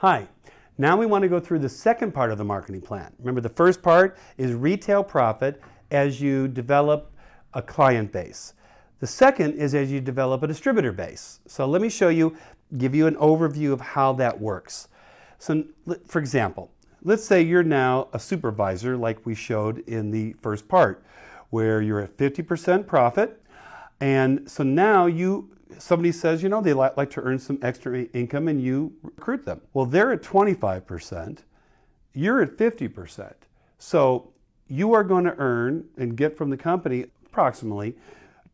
Hi, now we want to go through the second part of the marketing plan. Remember, the first part is retail profit as you develop a client base. The second is as you develop a distributor base. So let me show you, give you an overview of how that works. So for example, let's say you're now a supervisor like we showed in the first part, where you're at 50% profit. And so now somebody says, you know, they like to earn some extra income and you recruit them. Well, they're at 25%, you're at 50%. So you are going to earn and get from the company approximately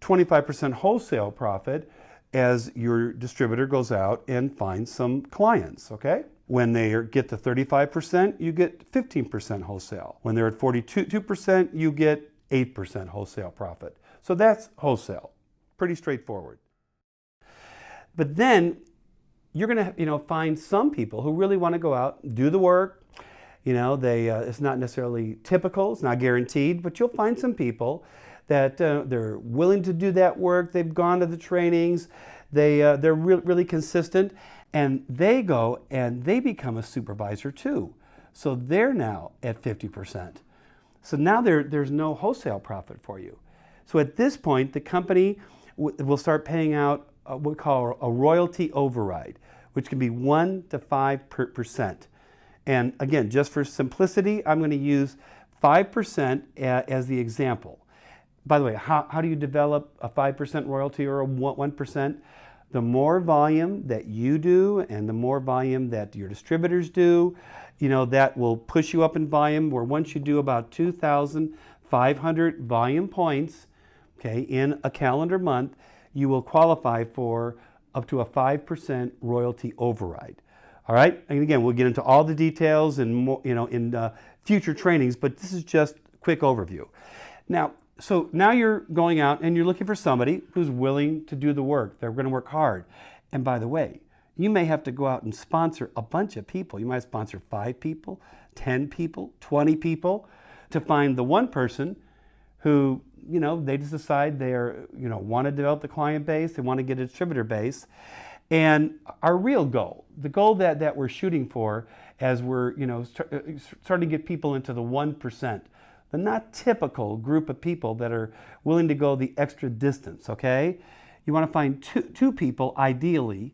25% wholesale profit as your distributor goes out and finds some clients, okay? When they get to 35%, you get 15% wholesale. When they're at 42%, you get 8% wholesale profit. So that's wholesale. Pretty straightforward. But then you're going to, find some people who really want to go out and do the work. It's not necessarily typical, it's not guaranteed, but you'll find some people that they're willing to do that work. They've gone to the trainings. They're really consistent, and they go and they become a supervisor too. So they're now at 50%. So now there's no wholesale profit for you. So at this point, the company will start paying out what we call a royalty override, which can be 1 to 5%. And again, just for simplicity, I'm going to use 5% as the example. By the way, how do you develop a 5% royalty or a 1%? The more volume that you do and the more volume that your distributors do, that will push you up in volume, where once you do about 2,500 volume points, okay, in a calendar month, you will qualify for up to a 5% royalty override. All right, and again, we'll get into all the details and more, in future trainings, but this is just a quick overview. So now you're going out and you're looking for somebody who's willing to do the work. They're going to work hard. And by the way, you may have to go out and sponsor a bunch of people. You might sponsor 5 people, 10 people, 20 people to find the one person who, they just decide they want to develop the client base, they want to get a distributor base. And our real goal, the goal that we're shooting for as we're, starting to get people into the 1%, the not typical group of people that are willing to go the extra distance, okay? You want to find two people, ideally,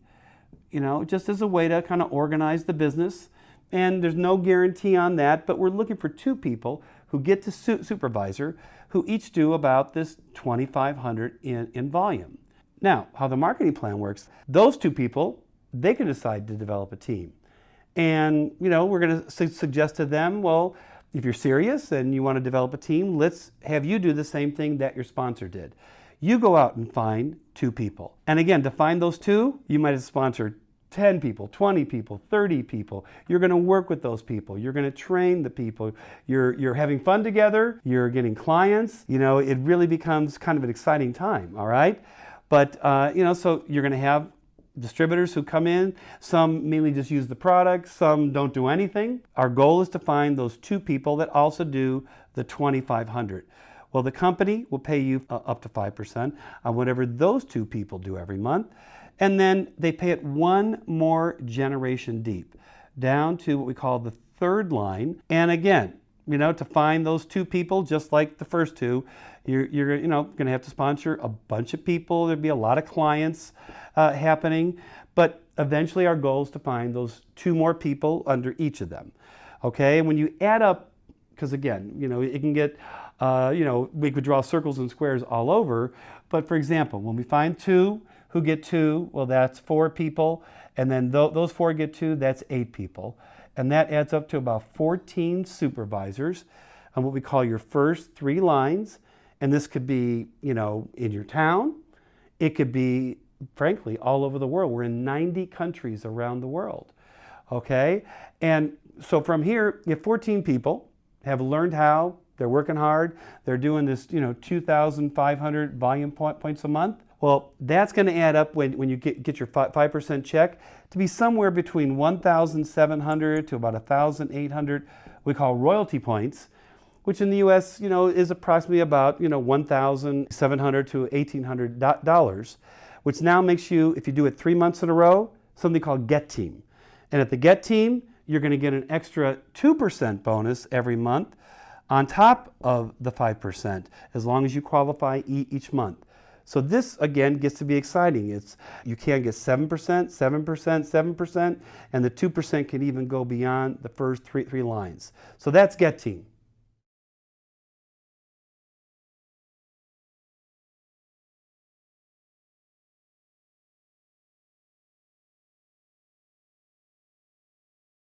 just as a way to kind of organize the business. And there's no guarantee on that, but we're looking for 2 people who get to supervisor, who each do about this 2,500 in volume. Now, how the marketing plan works, those 2 people, they can decide to develop a team. And, we're going to suggest to them, well, if you're serious and you want to develop a team, let's have you do the same thing that your sponsor did. You go out and find 2 people. And again, to find those 2, you might have sponsored 10 people, 20 people, 30 people. You're going to work with those people. You're going to train the people. You're having fun together. You're getting clients. It really becomes kind of an exciting time, all right? But, so you're going to have distributors who come in. Some mainly just use the product. Some don't do anything. Our goal is to find those 2 people that also do the 2,500. Well, the company will pay you up to 5% on whatever those 2 people do every month. And then they pay it one more generation deep, down to what we call the 3rd line. And again, to find those 2 people, just like the first 2, you're going to have to sponsor a bunch of people. There'll be a lot of clients happening. But eventually our goal is to find those 2 more people under each of them. Okay, and when you add up, because again, it can get, we could draw circles and squares all over. But for example, when we find 2 who get 2, well, that's 4 people. And then those 4 get 2, that's 8 people. And that adds up to about 14 supervisors on what we call your first 3 lines. And this could be, in your town. It could be, frankly, all over the world. We're in 90 countries around the world, okay? And so from here, if 14 people have learned how, they're working hard, they're doing this, 2,500 volume points a month, well, that's going to add up when you get your 5% check to be somewhere between 1,700 to about 1,800 we call royalty points, which in the U.S. is approximately about $1,700 to $1,800, which now makes you, if you do it 3 months in a row, something called Get Team. And at the Get team, you're going to get an extra 2% bonus every month on top of the 5%, as long as you qualify each month. So this, again, gets to be exciting. You can get 7%, 7%, 7%, and the 2% can even go beyond the first three lines. So that's Get Team.